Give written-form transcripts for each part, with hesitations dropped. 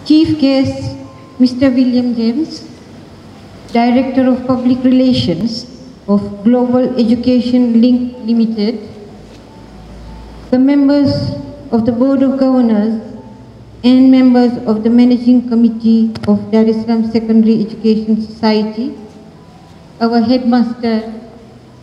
Chief Guest, Mr. William James, Director of Public Relations of Global Education Link Limited, the members of the Board of Governors and members of the Managing Committee of Dar es Salaam Secondary Education Society, our Headmaster,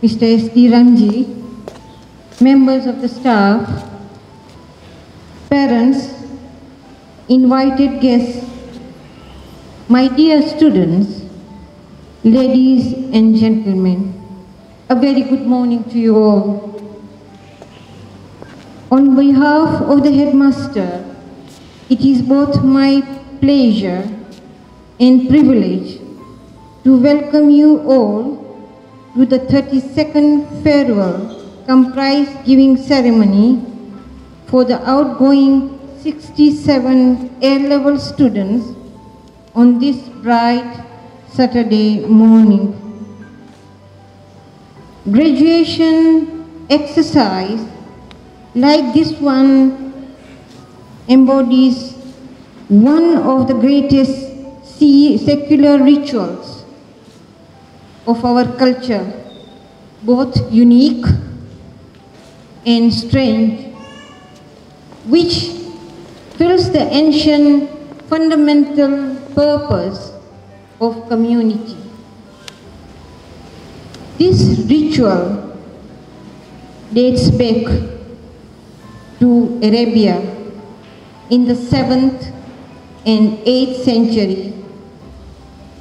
Mr. S.D. Ramji, members of the staff, parents, invited guests, my dear students, ladies and gentlemen, a very good morning to you all. On behalf of the Headmaster, it is both my pleasure and privilege to welcome you all to the 32nd farewell comprise giving ceremony for the outgoing 67 A-level students on this bright Saturday morning. Graduation exercise like this one embodies one of the greatest secular rituals of our culture, both unique and strange, which fills the ancient fundamental purpose of community. This ritual dates back to Arabia in the 7th and 8th century,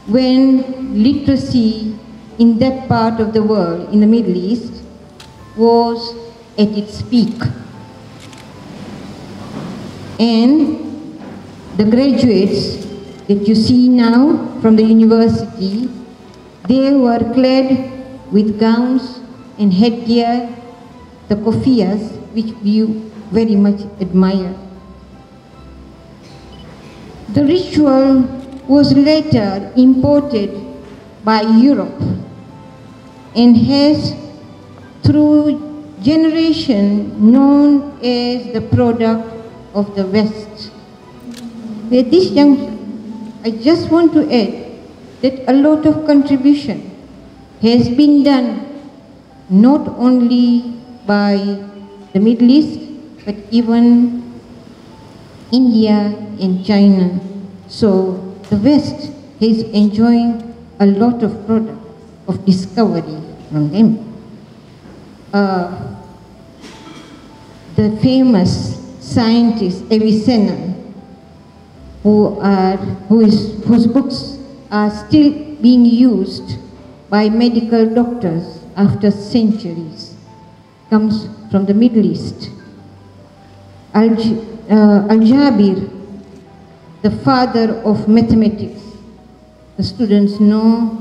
when literacy in that part of the world, in the Middle East, was at its peak. And the graduates that you see now from the university, they were clad with gowns and headgear, the kofiyas, which we very much admire. The ritual was later imported by Europe and has, through generation, known as the product of the West. At this juncture, I just want to add that a lot of contribution has been done not only by the Middle East, but even India and China. So the West is enjoying a lot of product of discovery from them. The famous scientist Avicenna, whose books are still being used by medical doctors after centuries, comes from the Middle East. Al-Jabir, the father of mathematics. The students know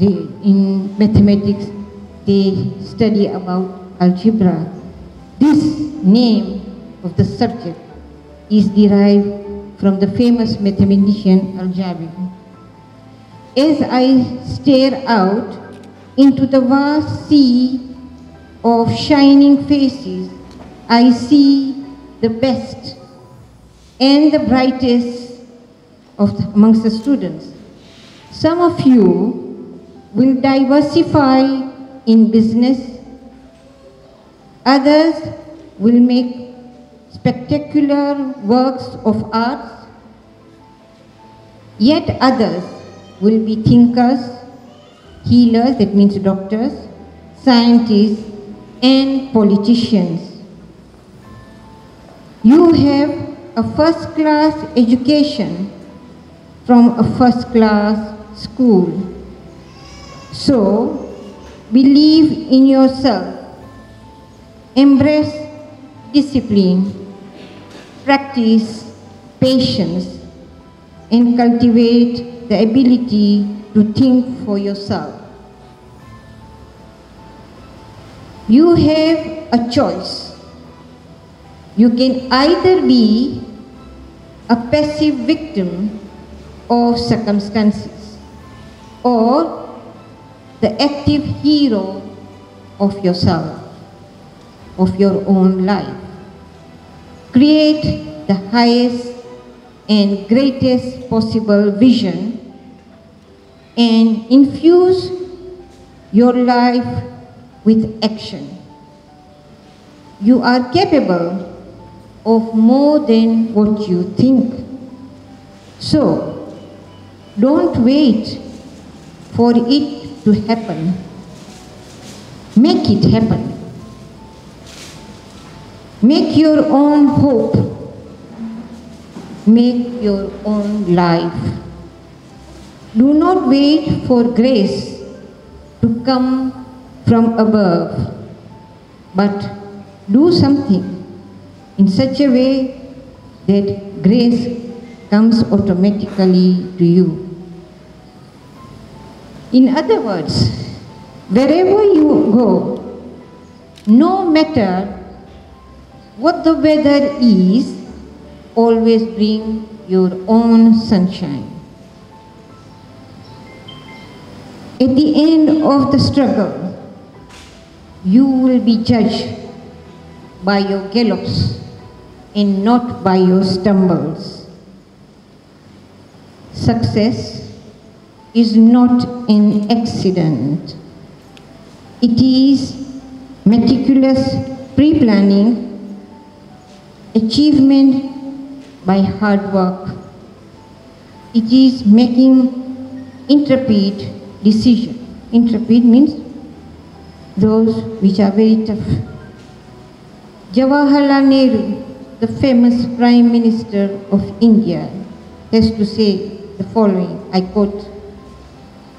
in mathematics they study about algebra. This name of the subject is derived from the famous mathematician Al-Jabir. As I stare out into the vast sea of shining faces, I see the best and the brightest amongst the students. Some of you will diversify in business, others will make spectacular works of art, yet others will be thinkers, healers, that means doctors, scientists, and politicians. You have a first-class education from a first-class school. So, believe in yourself, embrace discipline, practice patience, and cultivate the ability to think for yourself. You have a choice. You can either be a passive victim of circumstances or the active hero of yourself, of your own life. Create the highest and greatest possible vision and infuse your life with action. You are capable of more than what you think. So, don't wait for it to happen. Make it happen. Make your own hope. Make your own life. Do not wait for grace to come from above, but do something in such a way that grace comes automatically to you. In other words, wherever you go, no matter what the weather is, always bring your own sunshine. At the end of the struggle, you will be judged by your gallops and not by your stumbles. Success is not an accident. It is meticulous pre-planning, achievement by hard work. It is making intrepid decision. Intrepid means those which are very tough. Jawaharlal Nehru, the famous Prime Minister of India, has to say the following, I quote,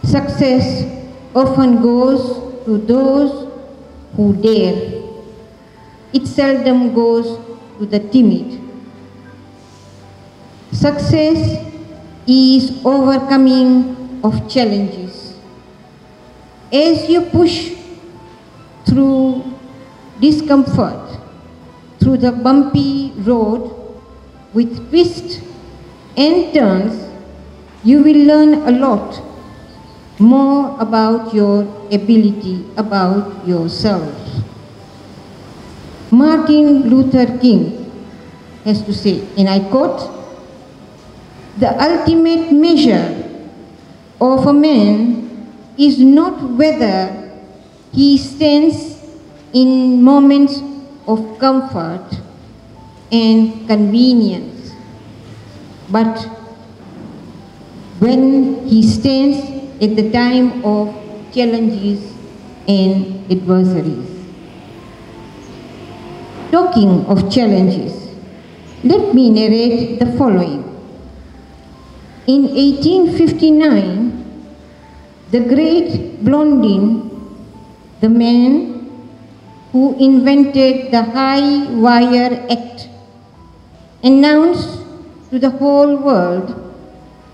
"Success often goes to those who dare. It seldom goes to the timid. Success is overcoming of challenges. As you push through discomfort, through the bumpy road with twists and turns, you will learn a lot more about your ability, about yourself." Martin Luther King has to say, and I quote, "The ultimate measure of a man is not whether he stands in moments of comfort and convenience, but when he stands at the time of challenges and adversaries." Talking of challenges, let me narrate the following. In 1859, the great Blondin, the man who invented the High Wire Act, announced to the whole world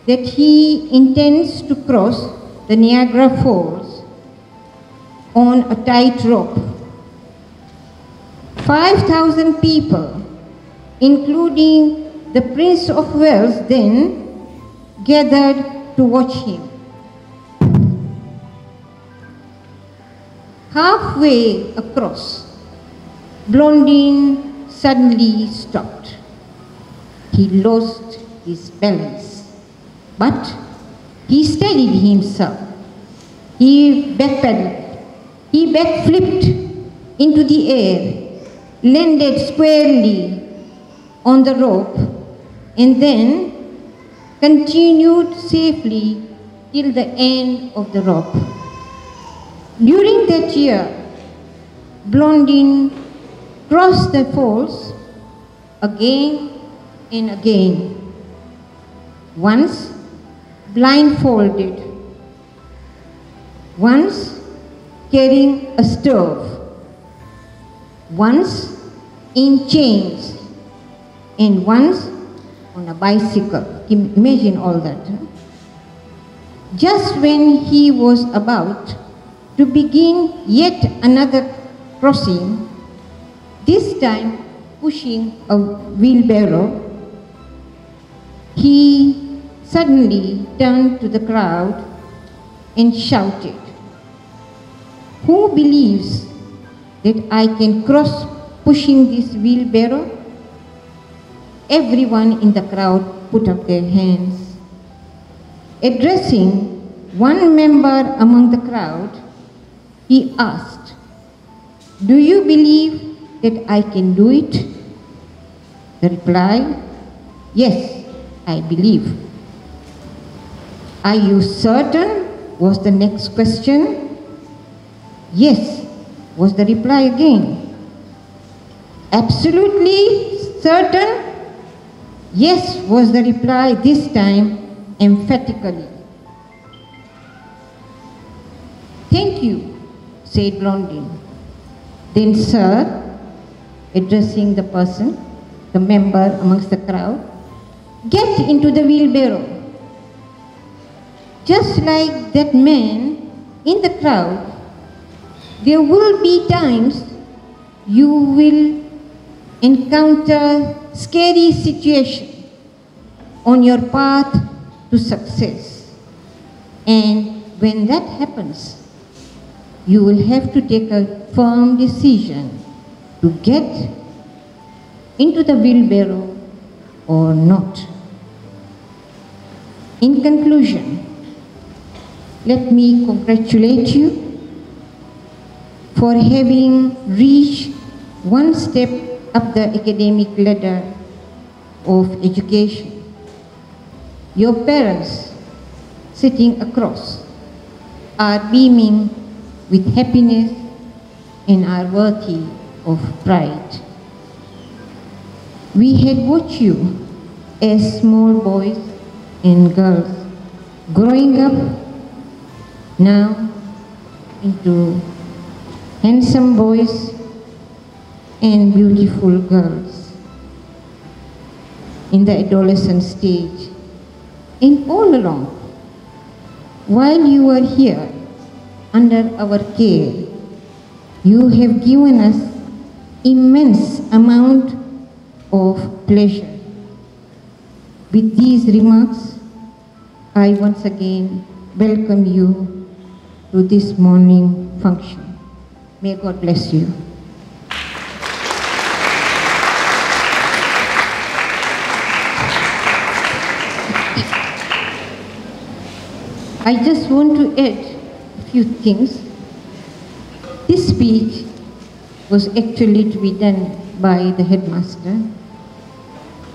that he intends to cross the Niagara Falls on a tightrope. 5,000 people, including the Prince of Wales, then gathered to watch him. Halfway across, Blondin suddenly stopped. He lost his balance, but he steadied himself. He backpedaled. He backflipped into the air, landed squarely on the rope, and then continued safely till the end of the rope. During that year, Blondin crossed the falls again and again, once blindfolded, once carrying a stove, once in chains, and once on a bicycle. Imagine all that. Just when he was about to begin yet another crossing, this time pushing a wheelbarrow, he suddenly turned to the crowd and shouted, "Who believes that I can cross pushing this wheelbarrow?" Everyone in the crowd put up their hands. Addressing one member among the crowd, he asked, "Do you believe that I can do it?" The reply, "Yes, I believe." "Are you certain?" was the next question. "Yes," was the reply again. "Absolutely certain?" "Yes," was the reply, this time emphatically. "Thank you," said Blondin. "Then, sir," addressing the person, the member amongst the crowd, "get into the wheelbarrow." Just like that man in the crowd, there will be times you will encounter scary situations on your path to success. And when that happens, you will have to take a firm decision to get into the wheelbarrow or not. In conclusion, let me congratulate you for having reached one step up the academic ladder of education. Your parents, sitting across, are beaming with happiness and are worthy of pride. We had watched you as small boys and girls growing up now into handsome boys and beautiful girls in the adolescent stage. And all along, while you were here under our care, you have given us immense amount of pleasure. With these remarks, I once again welcome you to this morning function. May God bless you. I just want to add a few things. This speech was actually to be done by the headmaster.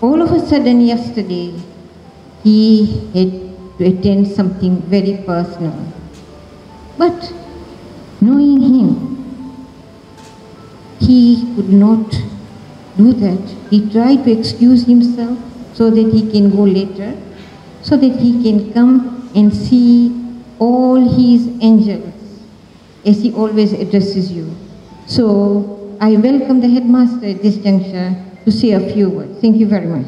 All of a sudden yesterday, he had to attend something very personal. But knowing him, he could not do that. He tried to excuse himself so that he can go later, so that he can come and see all his angels as he always addresses you. So I welcome the headmaster at this juncture to say a few words. Thank you very much.